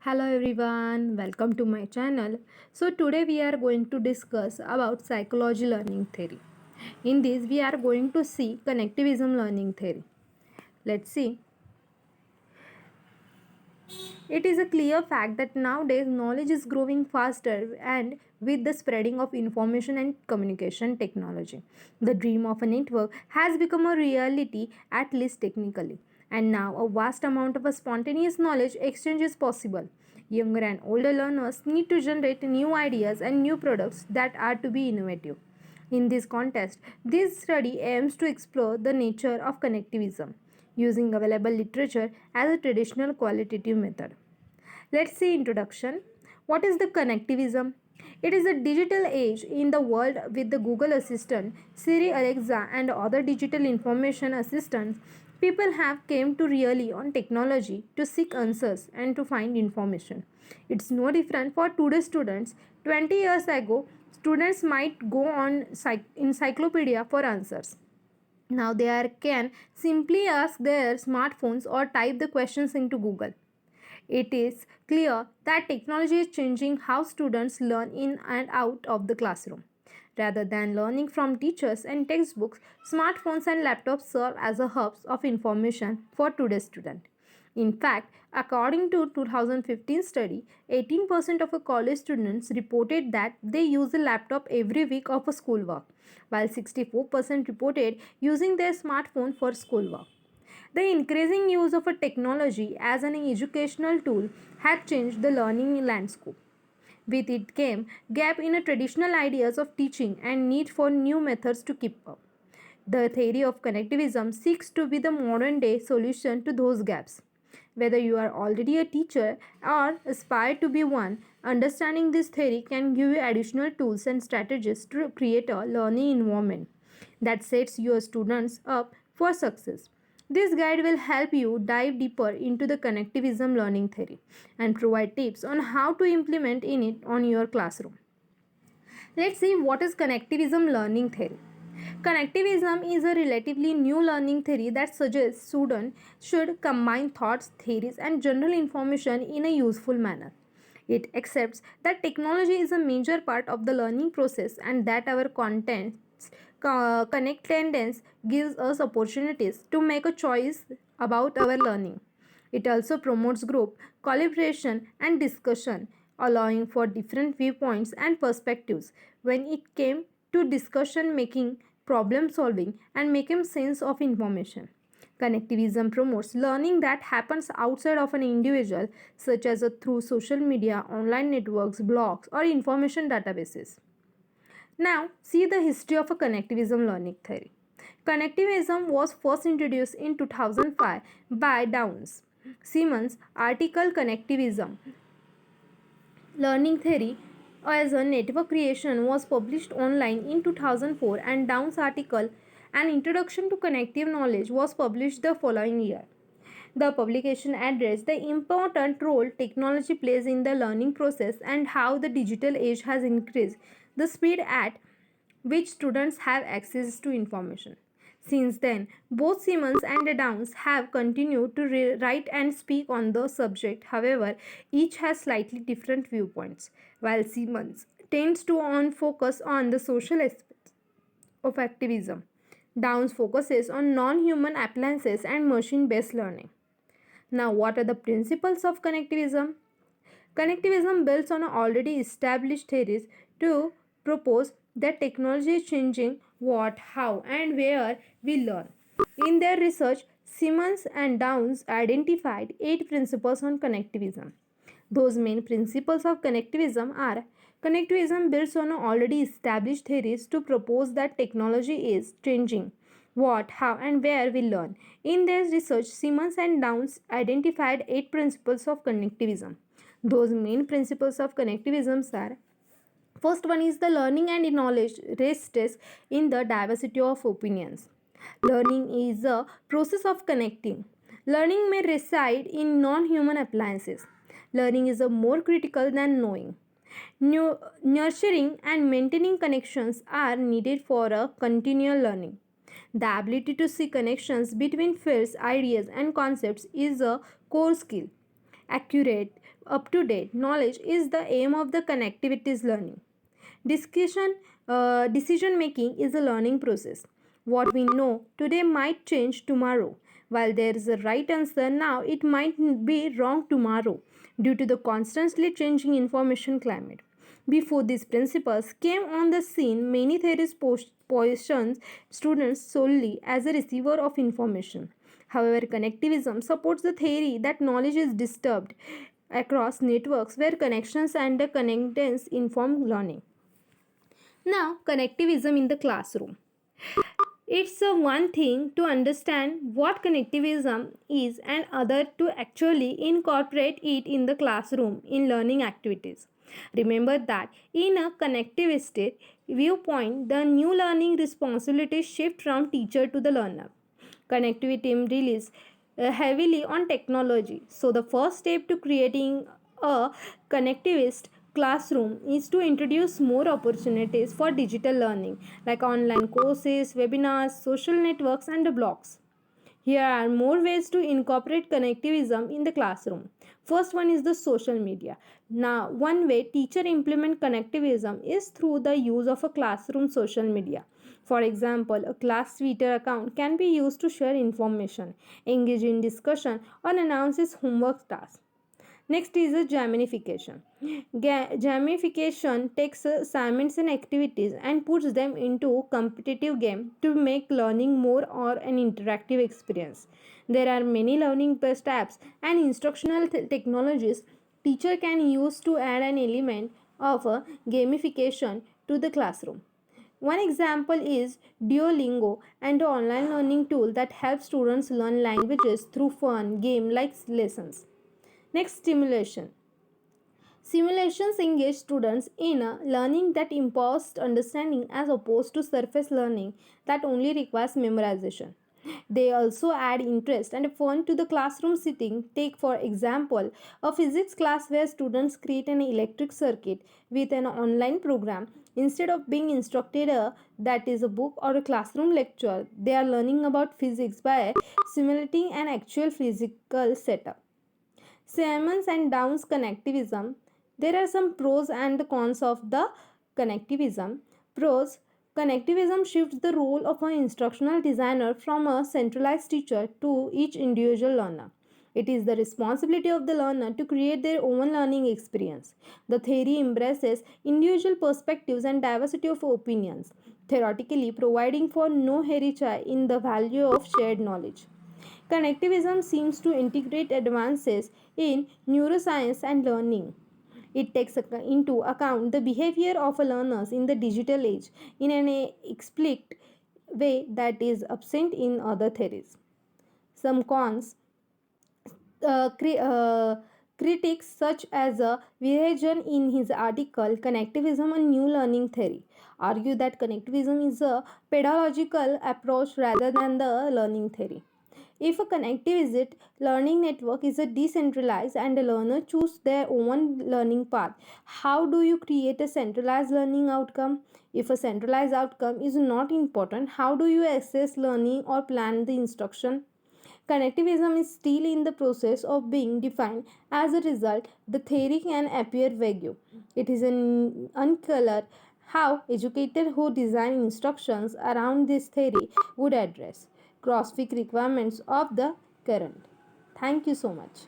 Hello everyone, welcome to my channel. So today we are going to discuss about psychology learning theory. In this we are going to see connectivism learning theory. Let's see. It is a clear fact that nowadays knowledge is growing faster and with the spreading of information and communication technology. The dream of a network has become a reality, at least technically. And now a vast amount of a spontaneous knowledge exchange is possible. Younger and older learners need to generate new ideas and new products that are to be innovative. In this context, this study aims to explore the nature of connectivism using available literature as a traditional qualitative method. Let's see introduction. What is the connectivism? It is a digital age in the world with the Google Assistant, Siri, Alexa and other digital information assistants. People have came to rely on technology to seek answers and to find information. It's no different for today's students. 20 years ago, students might go on encyclopedia for answers. Now they can simply ask their smartphones or type the questions into Google. It is clear that technology is changing how students learn in and out of the classroom. Rather than learning from teachers and textbooks, smartphones and laptops serve as a hubs of information for today's student. In fact, according to 2015 study, 18% of college students reported that they use a laptop every week of a schoolwork, while 64% reported using their smartphone for schoolwork. The increasing use of a technology as an educational tool had changed the learning landscape. With it came gap in a traditional ideas of teaching and need for new methods to keep up. The theory of connectivism seeks to be the modern day solution to those gaps. Whether you are already a teacher or aspire to be one, understanding this theory can give you additional tools and strategies to create a learning environment that sets your students up for success. This guide will help you dive deeper into the connectivism learning theory and provide tips on how to implement in it on your classroom. Let's see what is connectivism learning theory. Connectivism is a relatively new learning theory that suggests students should combine thoughts, theories, and general information in a useful manner. It accepts that technology is a major part of the learning process and that our contents connectedness gives us opportunities to make a choice about our learning. It also promotes group collaboration and discussion, allowing for different viewpoints and perspectives when it came to discussion making, problem solving, and making sense of information. Connectivism promotes learning that happens outside of an individual, such as through social media, online networks, blogs, or information databases. Now, see the history of a connectivism learning theory. Connectivism was first introduced in 2005 by Downs. Simmons' article Connectivism Learning Theory as a network creation was published online in 2004 and Downs' article An Introduction to Connective Knowledge was published the following year. The publication addressed the important role technology plays in the learning process and how the digital age has increased the speed at which students have access to information. Since then, both Simmons and Downs have continued to write and speak on the subject. However, each has slightly different viewpoints. While Simmons tends to focus on the social aspects of activism, Downs focuses on non-human appliances and machine-based learning. Now, what are the principles of connectivism? Connectivism builds on already established theories to propose that technology is changing what, how, and where we learn. In their research, Simmons and Downs identified 8 principles on connectivism. Those main principles of connectivism builds on already established theories to propose that technology is changing what, how, and where we learn. In their research, Simmons and Downs identified 8 principles of connectivism. Those main principles of connectivism are: first one is the learning and knowledge rests in the diversity of opinions. Learning is a process of connecting. Learning may reside in non-human appliances. Learning is a more critical than knowing. Nurturing and maintaining connections are needed for a continual learning. The ability to see connections between fields, ideas, and concepts is a core skill. accurate, up-to-date knowledge is the aim of the connectivities learning. Decision making is a learning process. What we know today might change tomorrow. While there is a right answer now, it might be wrong tomorrow due to the constantly changing information climate. Before these principles came on the scene, many theories positioned students solely as a receiver of information. However, connectivism supports the theory that knowledge is disturbed across networks where connections and the connectedness inform learning. Now, connectivism in the classroom. It's a one thing to understand what connectivism is and other to actually incorporate it in the classroom in learning activities. Remember that in a connectivistic viewpoint, the new learning responsibilities shift from teacher to the learner. Connectivity relies heavily on technology. So, the first step to creating a connectivist classroom is to introduce more opportunities for digital learning like online courses, webinars, social networks, and blogs. Here are more ways to incorporate connectivism in the classroom. First one is the social media. Now, one way teacher implement connectivism is through the use of a classroom social media. For example, a class Twitter account can be used to share information, engage in discussion, or announce its homework tasks. Next is a gamification. Gamification takes assignments and activities and puts them into competitive game to make learning more or an interactive experience. There are many learning based apps and instructional technologies teacher can use to add an element of a gamification to the classroom. One example is Duolingo, an online learning tool that helps students learn languages through fun game like lessons. Next, stimulation. Simulations engage students in a learning that empowers understanding as opposed to surface learning that only requires memorization. They also add interest and fun to the classroom setting. Take, for example, a physics class where students create an electric circuit with an online program. Instead of being instructed that is a book or a classroom lecture, they are learning about physics by simulating an actual physical setup. Simmons and Downs connectivism. There are some pros and cons of the connectivism. Pros: connectivism shifts the role of an instructional designer from a centralized teacher to each individual learner. It is the responsibility of the learner to create their own learning experience. The theory embraces individual perspectives and diversity of opinions, theoretically providing for no hierarchy in the value of shared knowledge. Connectivism seems to integrate advances in neuroscience and learning. It takes into account the behavior of learners in the digital age in an explicit way that is absent in other theories. Some cons: critics such as Virejan in his article Connectivism and New Learning Theory argue that connectivism is a pedagogical approach rather than the learning theory. If a connectivist learning network is a decentralized and a learner choose their own learning path, how do you create a centralized learning outcome? If a centralized outcome is not important, how do you assess learning or plan the instruction? Connectivism is still in the process of being defined. As a result, the theory can appear vague. It is unclear how educators who design instructions around this theory would address cross-fit requirements of the current. Thank you so much.